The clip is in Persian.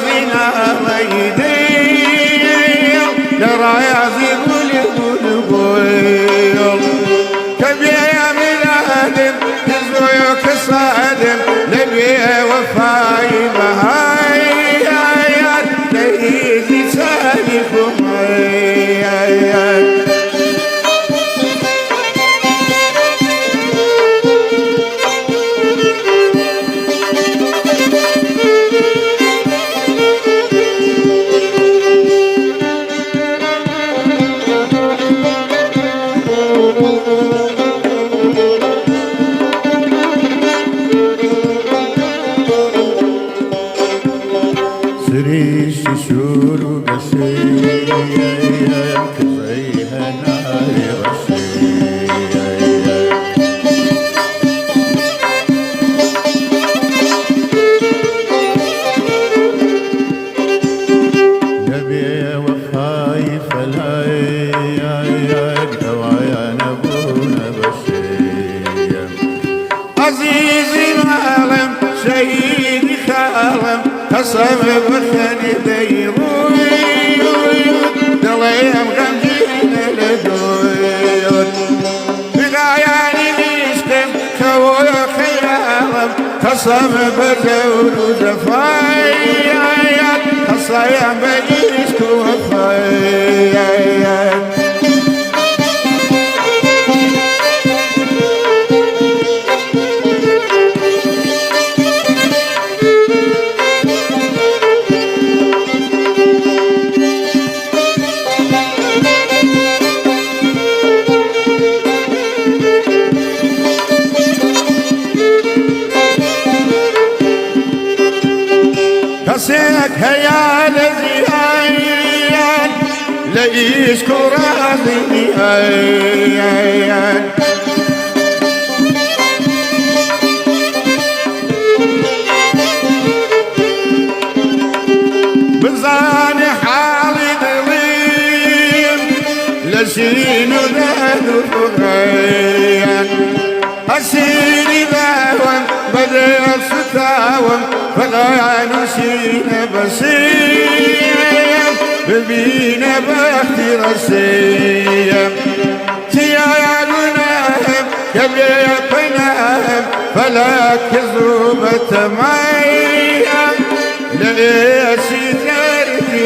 زينا غيديل لرايازي بول كبير يا ميلادم تزويك صادم نبي وفاي بهاي ليزي سالكم سريش شورو قشي كزيها ناري غشي نبي وفاي فلاي دوايا نبونا بشي عزيزي العالم شهيدي خالم قسم بخني بيروت دليم غمجين لدويت بغاياني ميشتم كوي خيالم قسم بدور زفايات قصيم بجيش كوفايات قصيك هيا لزيان ليشكر هذيان بزان حالي ظليم لسين ذهن فريان أسيري ذاون بدأ ستاون فلا نسين بسيم ببين بختي رسيم تيارناهم يبيا بناهم فلا كذوبة ميم ليسي ذرتي